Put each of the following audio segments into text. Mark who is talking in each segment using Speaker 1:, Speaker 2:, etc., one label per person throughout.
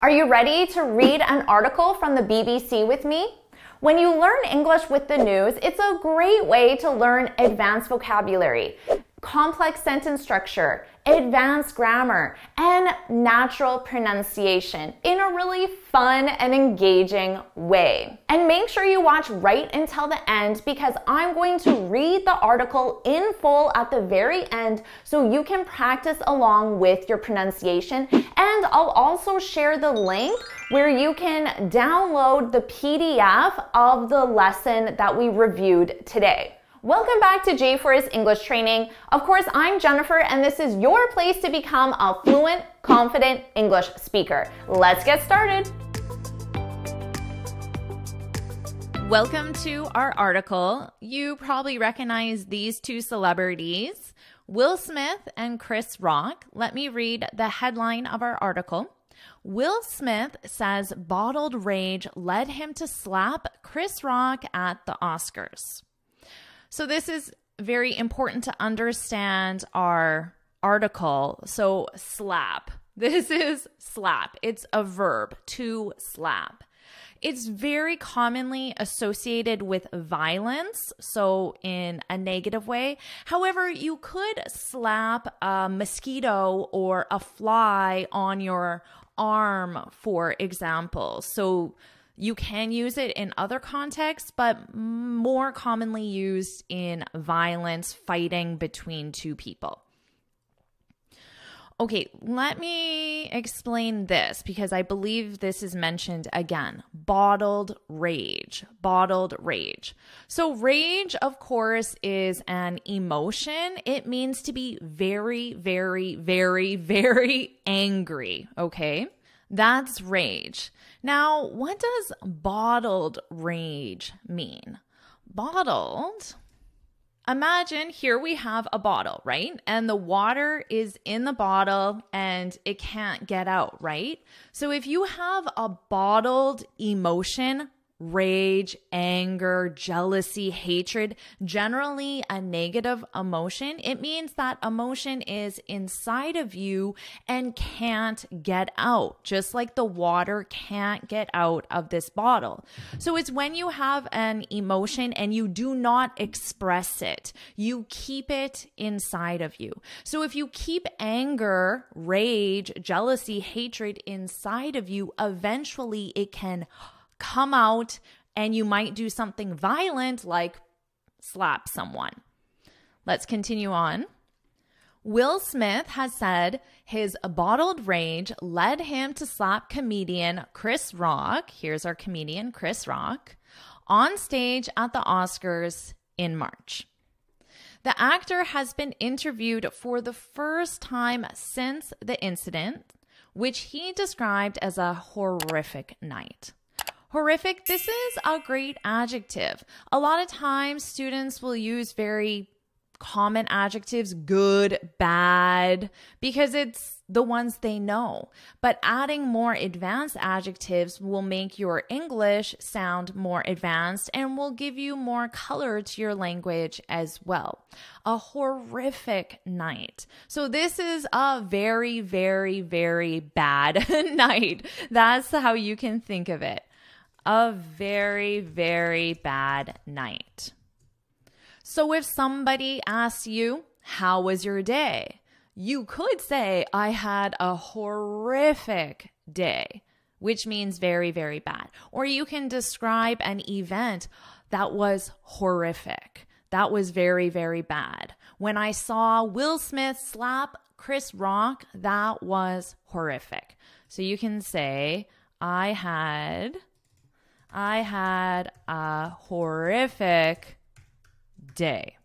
Speaker 1: Are you ready to read an article from the BBC with me? When you learn English with the news, it's a great way to learn advanced vocabulary, complex sentence structure, advanced grammar, and natural pronunciation in a really fun and engaging way. And make sure you watch right until the end because I'm going to read the article in full at the very end so you can practice along with your pronunciation. And I'll also share the link where you can download the PDF of the lesson that we reviewed today. Welcome back to J4's English Training. Of course, I'm Jennifer, and this is your place to become a fluent, confident English speaker. Let's get started. Welcome to our article. You probably recognize these two celebrities, Will Smith and Chris Rock. Let me read the headline of our article. Will Smith says bottled rage led him to slap Chris Rock at the Oscars. So this is very important to understand our article. So slap. This is slap. It's a verb, to slap. It's very commonly associated with violence, so in a negative way. However, you could slap a mosquito or a fly on your arm, for example. So you can use it in other contexts, but more commonly used in violence, fighting between two people. Okay, let me explain this because I believe this is mentioned again. Bottled rage. Bottled rage. So rage, of course, is an emotion. It means to be very, very, very, very angry, okay? That's rage. Now, what does bottled rage mean? Bottled, imagine here we have a bottle, right? And the water is in the bottle and it can't get out, right? So if you have a bottled emotion, rage, anger, jealousy, hatred, generally a negative emotion, it means that emotion is inside of you and can't get out, just like the water can't get out of this bottle. So it's when you have an emotion and you do not express it, you keep it inside of you. So if you keep anger, rage, jealousy, hatred inside of you, eventually it can come out and you might do something violent like slap someone. Let's continue on. Will Smith has said his bottled rage led him to slap comedian Chris Rock, here's our comedian Chris Rock, on stage at the Oscars in March. The actor has been interviewed for the first time since the incident, which he described as a horrific night. Horrific, this is a great adjective. A lot of times students will use very common adjectives, good, bad, because it's the ones they know. But adding more advanced adjectives will make your English sound more advanced and will give you more color to your language as well. A horrific night. So this is a very, very, very bad night. That's how you can think of it. A very, very bad night. So if somebody asks you, how was your day? You could say, I had a horrific day, which means very, very bad. Or you can describe an event that was horrific. That was very, very bad. When I saw Will Smith slap Chris Rock, that was horrific. So you can say, I had a horrific day.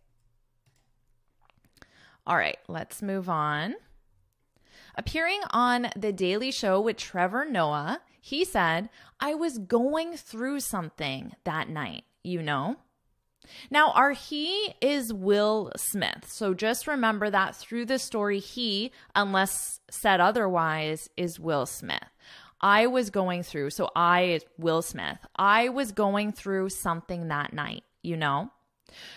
Speaker 1: All right, let's move on. Appearing on The Daily Show with Trevor Noah, he said, I was going through something that night, you know? Now, our he is Will Smith. So just remember that through the story, he, unless said otherwise, is Will Smith. I was going through, so I, Will Smith, I was going through something that night, you know?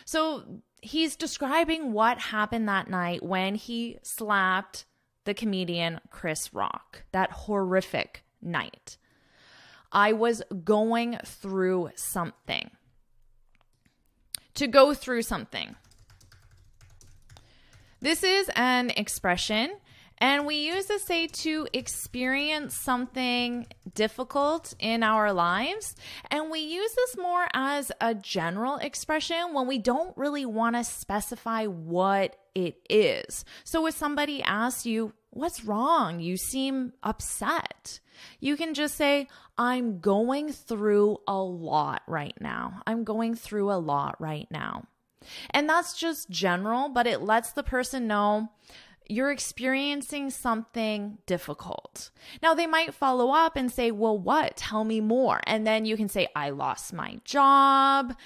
Speaker 1: So he's describing what happened that night when he slapped the comedian Chris Rock, that horrific night. I was going through something. To go through something. This is an expression, and we use this say to experience something difficult in our lives. And we use this more as a general expression when we don't really want to specify what it is. So if somebody asks you, "What's wrong? You seem upset," you can just say, "I'm going through a lot right now. I'm going through a lot right now." And that's just general, but it lets the person know you're experiencing something difficult. Now, they might follow up and say, "Well, what? Tell me more." And then you can say, "I lost my job.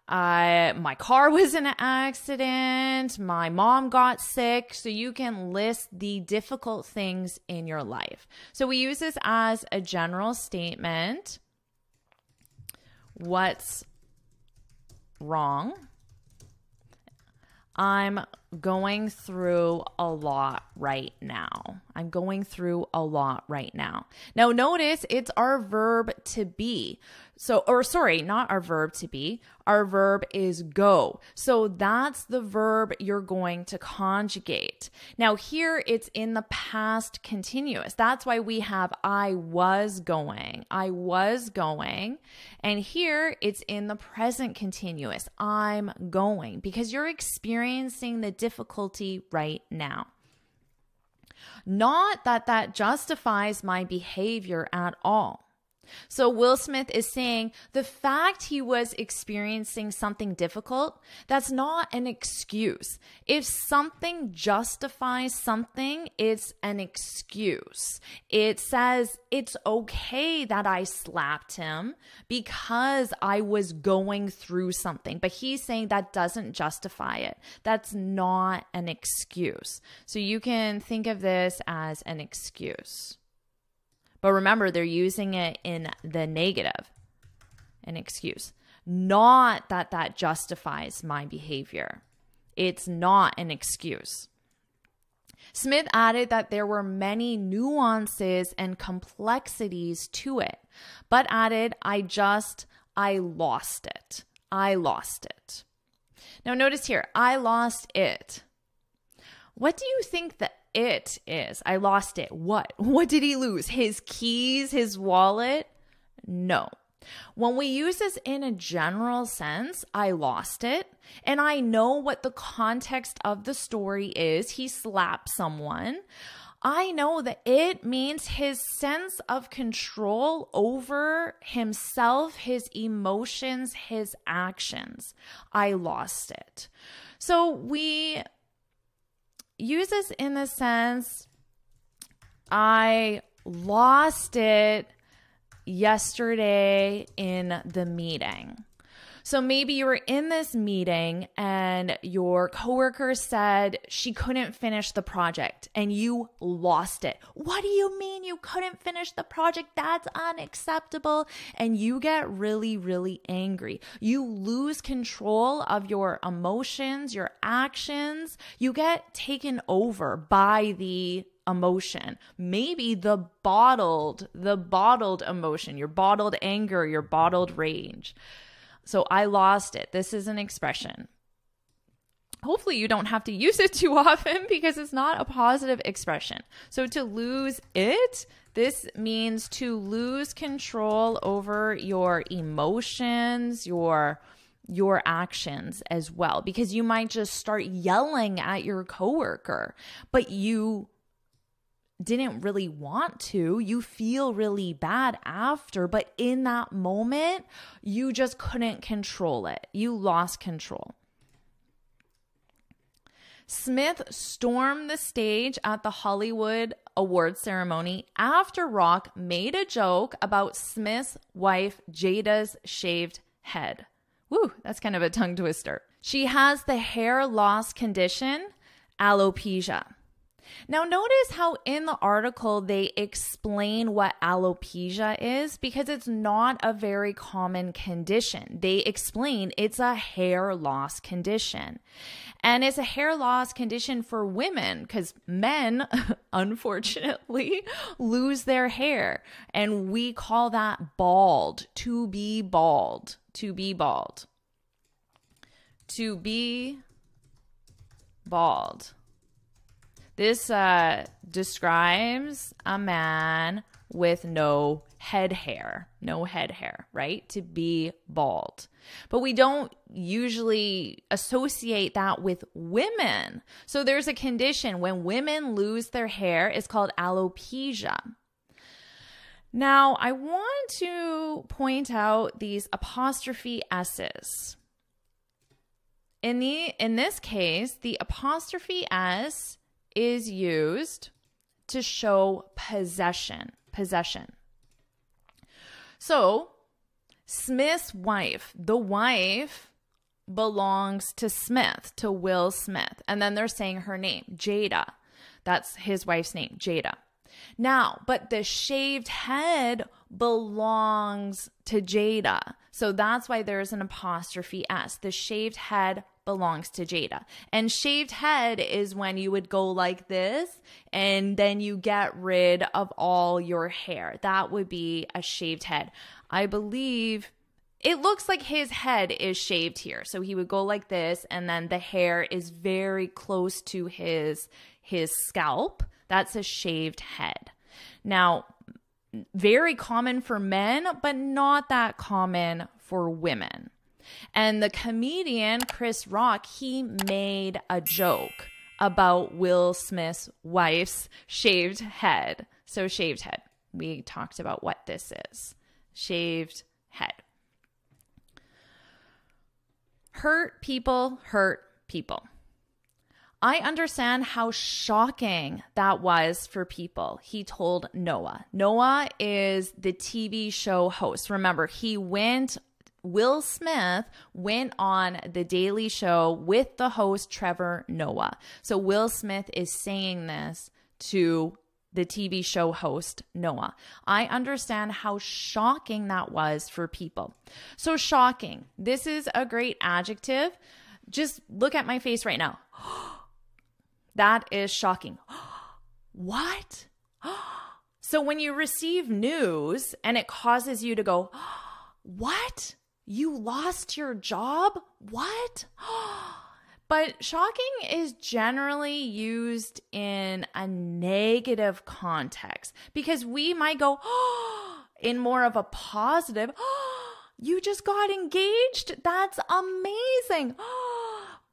Speaker 1: My car was in an accident. My mom got sick." So you can list the difficult things in your life. So we use this as a general statement. What's wrong? I'm going through a lot right now. I'm going through a lot right now. Now notice it's our verb to be. Not our verb to be. Our verb is go. So that's the verb you're going to conjugate. Now here it's in the past continuous. That's why we have I was going. I was going. And here it's in the present continuous. I'm going, because you're experiencing the difficulty right now. Not that that justifies my behavior at all. So Will Smith is saying the fact he was experiencing something difficult, that's not an excuse. If something justifies something, it's an excuse. It says it's okay that I slapped him because I was going through something. But he's saying that doesn't justify it. That's not an excuse. So you can think of this as an excuse. But remember, they're using it in the negative, an excuse. Not that that justifies my behavior. It's not an excuse. Smith added that there were many nuances and complexities to it, but added, I lost it. I lost it. Now notice here, I lost it. What do you think the it is? I lost it. What? What did he lose? His keys, his wallet? No. When we use this in a general sense, I lost it, and I know what the context of the story is. He slapped someone. I know that it means his sense of control over himself, his emotions, his actions. I lost it. So we use this in the sense, I lost it yesterday in the meeting. So maybe you were in this meeting and your coworker said she couldn't finish the project and you lost it. What do you mean you couldn't finish the project? That's unacceptable. And you get really, really angry. You lose control of your emotions, your actions. You get taken over by the emotion. Maybe the bottled emotion, your bottled anger, your bottled rage. So I lost it. This is an expression. Hopefully you don't have to use it too often because it's not a positive expression. So to lose it, this means to lose control over your emotions, your actions as well, because you might just start yelling at your coworker, but you didn't really want to. You feel really bad after, but in that moment, you just couldn't control it. You lost control. Smith stormed the stage at the Hollywood Awards ceremony after Rock made a joke about Smith's wife Jada's shaved head. Woo, that's kind of a tongue twister. She has the hair loss condition, alopecia. Now, notice how in the article they explain what alopecia is because it's not a very common condition. They explain it's a hair loss condition. And it's a hair loss condition for women because men, unfortunately, lose their hair. And we call that bald, to be bald, to be bald, to be bald. This describes a man with no head hair, right? To be bald. But we don't usually associate that with women. So there's a condition when women lose their hair, it's called alopecia. Now, I want to point out these apostrophe S's. In this case, the apostrophe S is used to show possession. So, Smith's wife, the wife belongs to Smith, to Will Smith. And then they're saying her name, Jada. That's his wife's name, Jada. Now, but the shaved head belongs to Jada. So that's why there's an apostrophe S. The shaved head belongs to Jada. And shaved head is when you would go like this and then you get rid of all your hair. That would be a shaved head. I believe it looks like his head is shaved here. So he would go like this and then the hair is very close to his scalp. That's a shaved head. Now, very common for men, but not that common for women. And the comedian Chris Rock, he made a joke about Will Smith's wife's shaved head. So shaved head. We talked about what this is. Shaved head. Hurt people hurt people. I understand how shocking that was for people, he told Noah. Noah is the TV show host. Remember, Will Smith went on The Daily Show with the host Trevor Noah. So Will Smith is saying this to the TV show host Noah. I understand how shocking that was for people. So shocking. This is a great adjective. Just look at my face right now. That is shocking. What? So when you receive news and it causes you to go, what? You lost your job? What? But shocking is generally used in a negative context because we might go in more of a positive, you just got engaged? That's amazing.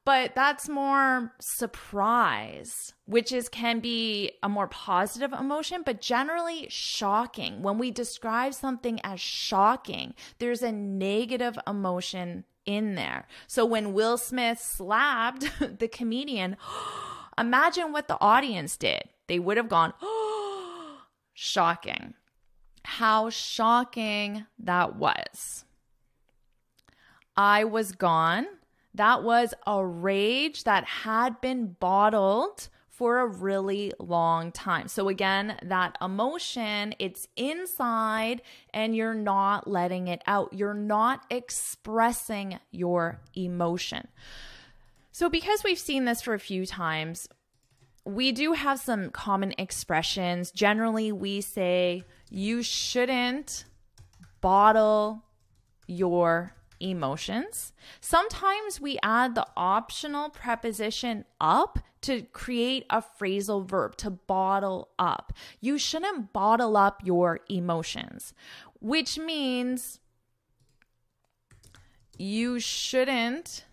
Speaker 1: But that's more surprise, which can be a more positive emotion, but generally shocking. When we describe something as shocking, there's a negative emotion in there. So when Will Smith slapped the comedian, imagine what the audience did. They would have gone, shocking. How shocking that was. I was gone. That was a rage that had been bottled for a really long time. So again, that emotion, it's inside and you're not letting it out. You're not expressing your emotion. So because we've seen this for a few times, we do have some common expressions. Generally, we say you shouldn't bottle your emotions. Sometimes we add the optional preposition up to create a phrasal verb, to bottle up. You shouldn't bottle up your emotions, which means you shouldn't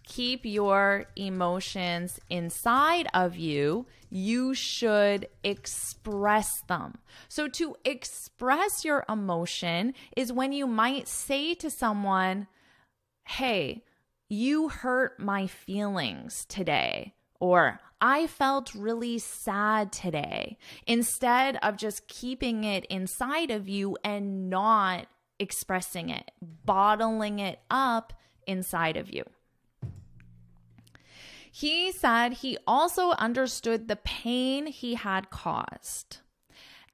Speaker 1: keep your emotions inside of you. You should express them. So to express your emotion is when you might say to someone, hey, you hurt my feelings today, or I felt really sad today, instead of just keeping it inside of you and not expressing it, bottling it up inside of you. He said he also understood the pain he had caused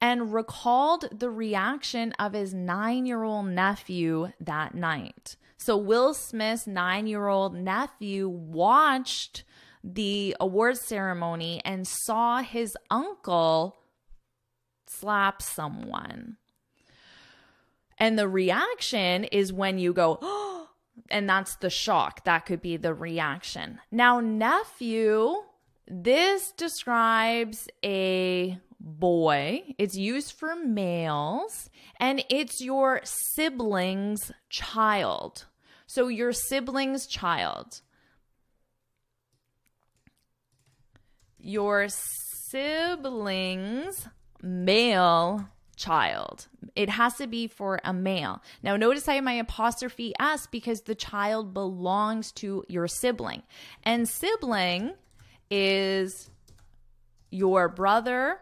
Speaker 1: and recalled the reaction of his 9-year-old nephew that night. So Will Smith's 9-year-old nephew watched the awards ceremony and saw his uncle slap someone. And the reaction is when you go, oh, and that's the shock. That could be the reaction. Now, nephew, this describes a boy. It's used for males, and it's your sibling's child. So your sibling's child. Your sibling's male child. It has to be for a male. Now, notice I have my apostrophe S because the child belongs to your sibling. And sibling is your brother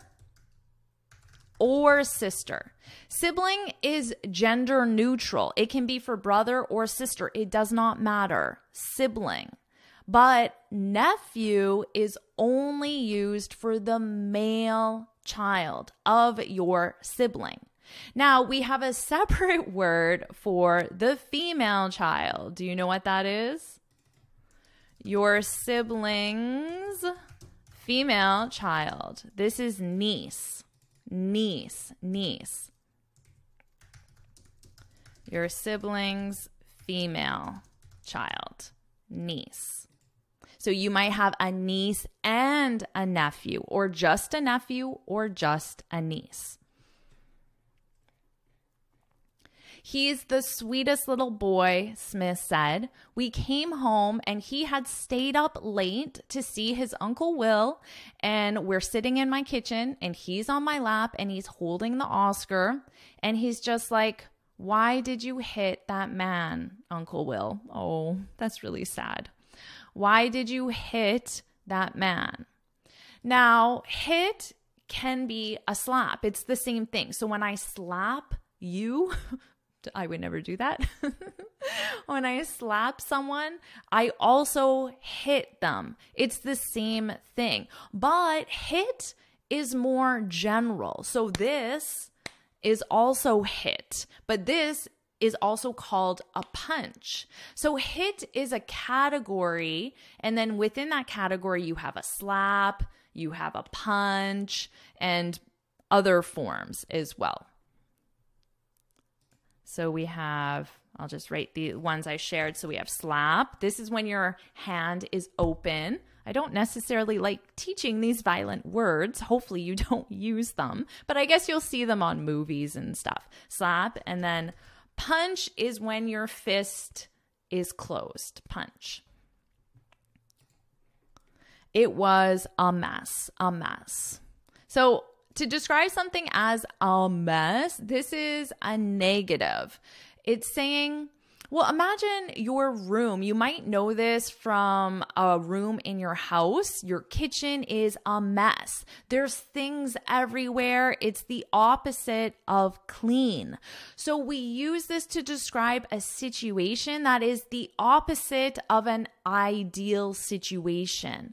Speaker 1: or sister. Sibling is gender neutral. It can be for brother or sister. It does not matter. Sibling. But nephew is only used for the male child of your sibling. Now, we have a separate word for the female child. Do you know what that is? Your sibling's female child. This is niece. Niece. Your sibling's female child. Niece. So you might have a niece and a nephew, or just a nephew, or just a niece. He's the sweetest little boy, Smith said. We came home and he had stayed up late to see his Uncle Will, and we're sitting in my kitchen and he's on my lap and he's holding the Oscar and he's just like, "Why did you hit that man, Uncle Will?" Oh, that's really sad. Why did you hit that man? Now, hit can be a slap. It's the same thing. So when I slap you, I would never do that. When I slap someone, I also hit them. It's the same thing. But hit is more general. So this is also hit, but this is also called a punch. So hit is a category, and then within that category, you have a slap, you have a punch, and other forms as well. So we have, I'll just write the ones I shared. So we have slap. This is when your hand is open. I don't necessarily like teaching these violent words. Hopefully you don't use them, but I guess you'll see them on movies and stuff. Slap, and then punch is when your fist is closed. Punch. It was a mess. A mess. So to describe something as a mess, this is a negative. It's saying, well, imagine your room. You might know this from a room in your house. Your kitchen is a mess. There's things everywhere. It's the opposite of clean. So we use this to describe a situation that is the opposite of an ideal situation.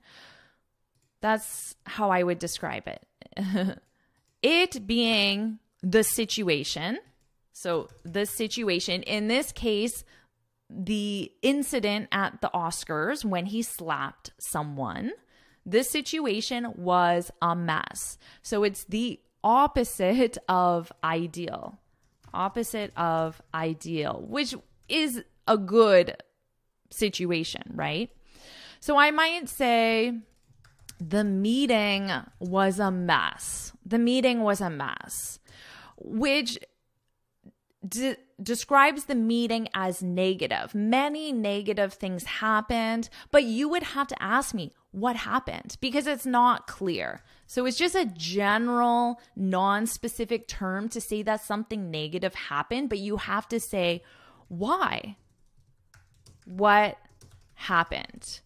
Speaker 1: That's how I would describe it. It being the situation. So the situation, in this case, the incident at the Oscars when he slapped someone, this situation was a mess. So it's the opposite of ideal. Opposite of ideal, which is a good situation, right? So I might say the meeting was a mess. The meeting was a mess, which describes the meeting as negative. Many negative things happened, but you would have to ask me what happened because it's not clear. So it's just a general, non-specific term to say that something negative happened, but you have to say why. What happened?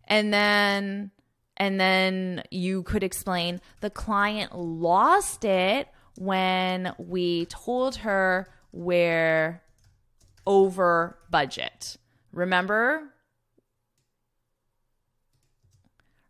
Speaker 1: And then you could explain the client lost it when we told her we're over budget. Remember?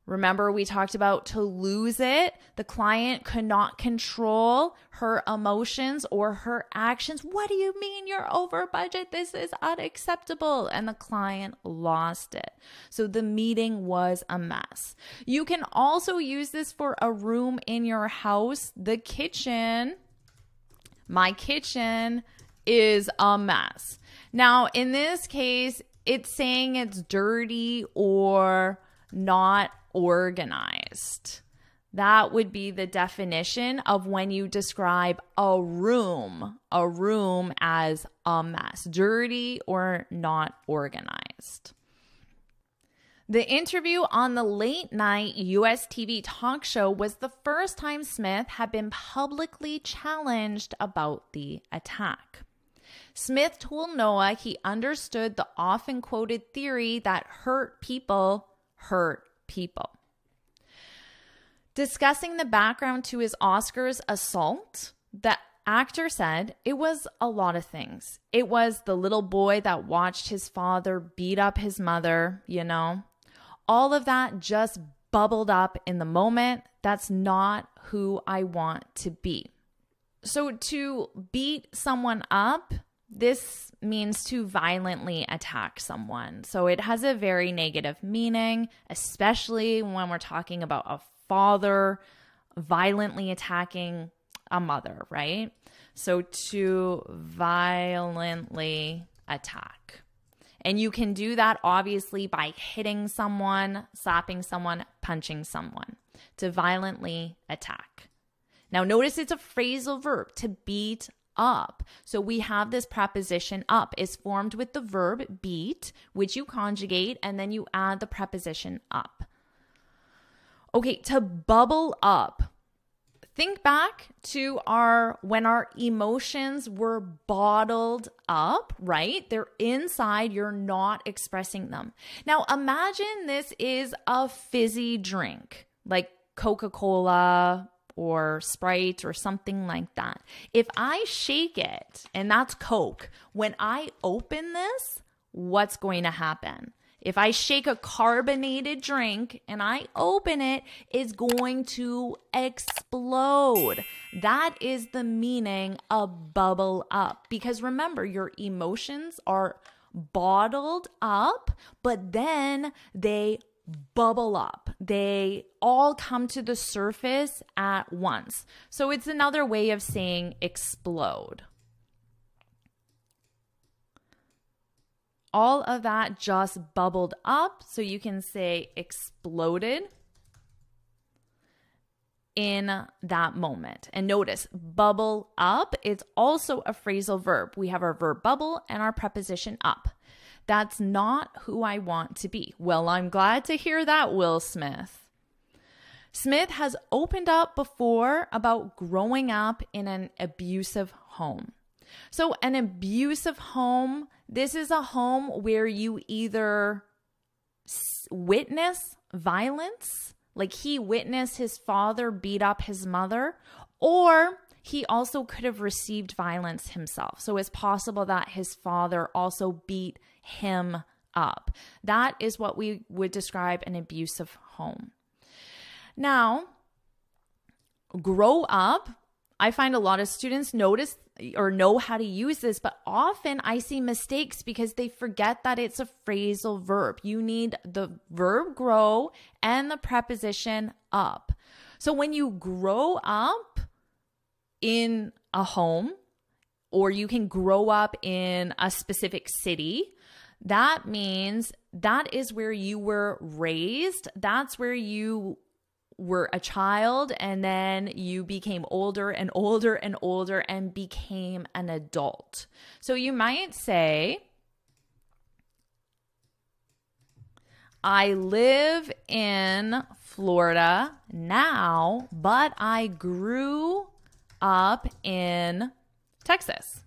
Speaker 1: Remember, we talked about to lose it. The client could not control her emotions or her actions. What do you mean you're over budget? This is unacceptable. And the client lost it. So the meeting was a mess. You can also use this for a room in your house. The kitchen, my kitchen is a mess. Now, in this case, it's saying it's dirty or not organized. That would be the definition of when you describe a room as a mess, dirty or not organized. The interview on the late night US TV talk show was the first time Smith had been publicly challenged about the attack. Smith told Noah he understood the often quoted theory that hurt people hurt people. Discussing the background to his Oscars assault, the actor said it was a lot of things. It was the little boy that watched his father beat up his mother, All of that just bubbled up in the moment. That's not who I want to be. So to beat someone up, this means to violently attack someone. So it has a very negative meaning, especially when we're talking about a father violently attacking a mother, right? So to violently attack. And you can do that obviously by hitting someone, slapping someone, punching someone. To violently attack. Now notice it's a phrasal verb, to beat up. So we have this preposition up is formed with the verb beat, which you conjugate, and then you add the preposition up. Okay, to bubble up. Think back to when our emotions were bottled up, right? They're inside, you're not expressing them. Now imagine this is a fizzy drink, like Coca-Cola, or Sprite or something like that. If I shake it, and that's Coke, when I open this, what's going to happen? If I shake a carbonated drink and I open it, it's going to explode. That is the meaning of bubble up. Because remember, your emotions are bottled up, but then they bubble up. They all come to the surface at once. So it's another way of saying explode. All of that just bubbled up. So you can say exploded in that moment. And notice bubble up, it's also a phrasal verb. We have our verb bubble and our preposition up. That's not who I want to be. Well, I'm glad to hear that, Will Smith. Smith has opened up before about growing up in an abusive home. So an abusive home, this is a home where you either witness violence, like he witnessed his father beat up his mother, or he also could have received violence himself. So it's possible that his father also beat him up. That is what we would describe an abusive home. Now, grow up. I find a lot of students notice or know how to use this, but often I see mistakes because they forget that it's a phrasal verb. You need the verb grow and the preposition up. So when you grow up in a home, or you can grow up in a specific city, that means that is where you were raised. That's where you were a child, and then you became older and older and older and became an adult. So you might say, I live in Florida now, but I grew up in Texas.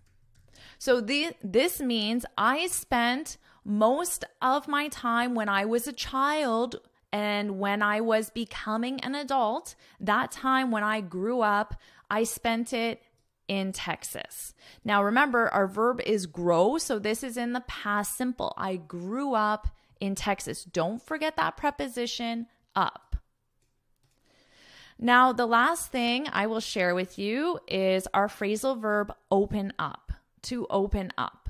Speaker 1: So this means I spent most of my time when I was a child and when I was becoming an adult, that time when I grew up, I spent it in Texas. Now remember, our verb is grow, so this is in the past simple. I grew up in Texas. Don't forget that preposition up. Now, the last thing I will share with you is our phrasal verb open up, to open up.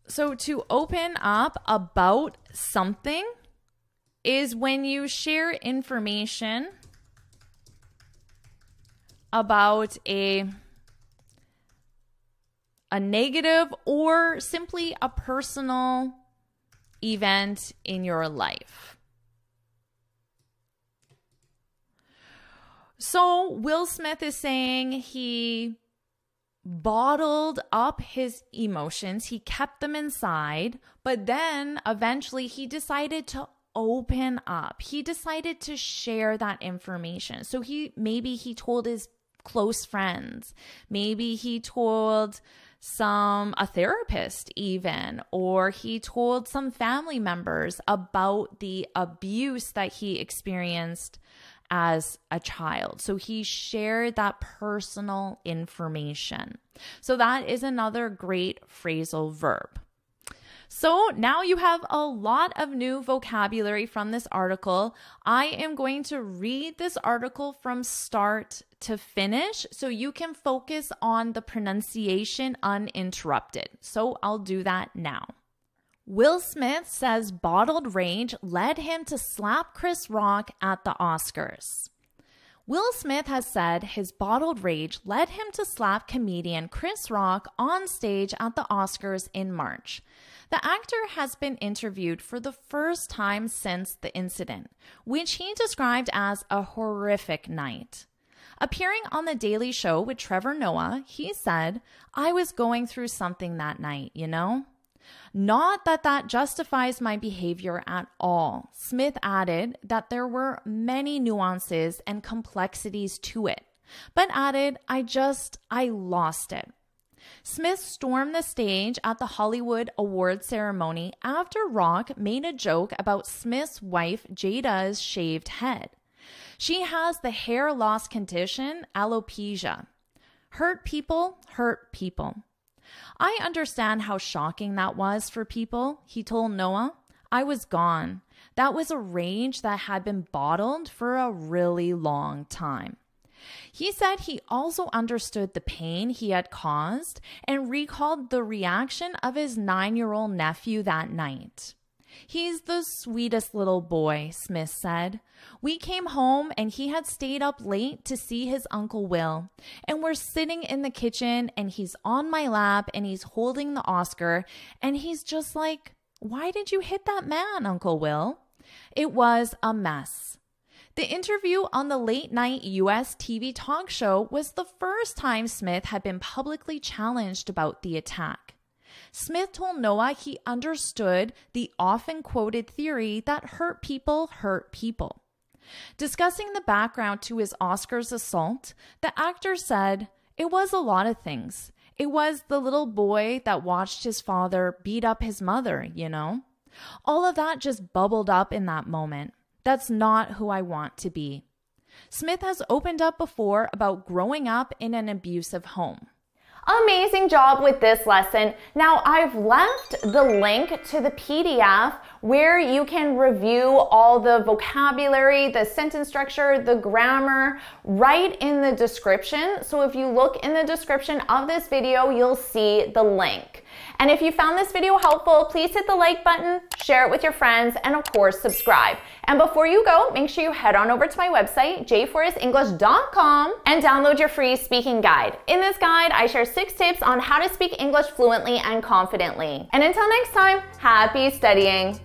Speaker 1: So to open up about something is when you share information about a negative or simply a personal event in your life. So Will Smith is saying he bottled up his emotions. He kept them inside, but then eventually he decided to open up. He decided to share that information. So maybe he told his close friends. Maybe he told a therapist even, or he told some family members about the abuse that he experienced as a child. So he shared that personal information. So that is another great phrasal verb. So now you have a lot of new vocabulary from this article. I am going to read this article from start to finish so you can focus on the pronunciation uninterrupted. So I'll do that now. Will Smith says bottled rage led him to slap Chris Rock at the Oscars. Will Smith has said his bottled rage led him to slap comedian Chris Rock on stage at the Oscars in March. The actor has been interviewed for the first time since the incident, which he described as a horrific night. Appearing on The Daily Show with Trevor Noah, he said, "I was going through something that night, you know? Not that that justifies my behavior at all." Smith added that there were many nuances and complexities to it, but added, I lost it. Smith stormed the stage at the Hollywood Awards ceremony after Rock made a joke about Smith's wife Jada's shaved head. She has the hair loss condition alopecia. Hurt people hurt people. "I understand how shocking that was for people," he told Noah. "I was gone. That was a rage that had been bottled for a really long time." He said he also understood the pain he had caused and recalled the reaction of his 9-year-old nephew that night. "He's the sweetest little boy," Smith said. "We came home and he had stayed up late to see his Uncle Will. And we're sitting in the kitchen and he's on my lap and he's holding the Oscar and he's just like, 'Why did you hit that man, Uncle Will?' It was a mess." The interview on the late-night U.S. TV talk show was the first time Smith had been publicly challenged about the attack. Smith told Noah he understood the often quoted theory that hurt people hurt people. Discussing the background to his Oscars assault, the actor said, "It was a lot of things. It was the little boy that watched his father beat up his mother, you know? All of that just bubbled up in that moment. That's not who I want to be." Smith has opened up before about growing up in an abusive home.
Speaker 2: Amazing job with this lesson. Now I've left the link to the PDF where you can review all the vocabulary, the sentence structure, the grammar right in the description. So if you look in the description of this video, you'll see the link. And if you found this video helpful, please hit the like button, share it with your friends, and of course, subscribe. And before you go, make sure you head on over to my website, jforrestenglish.com, and download your free speaking guide. In this guide, I share 6 tips on how to speak English fluently and confidently. And until next time, happy studying.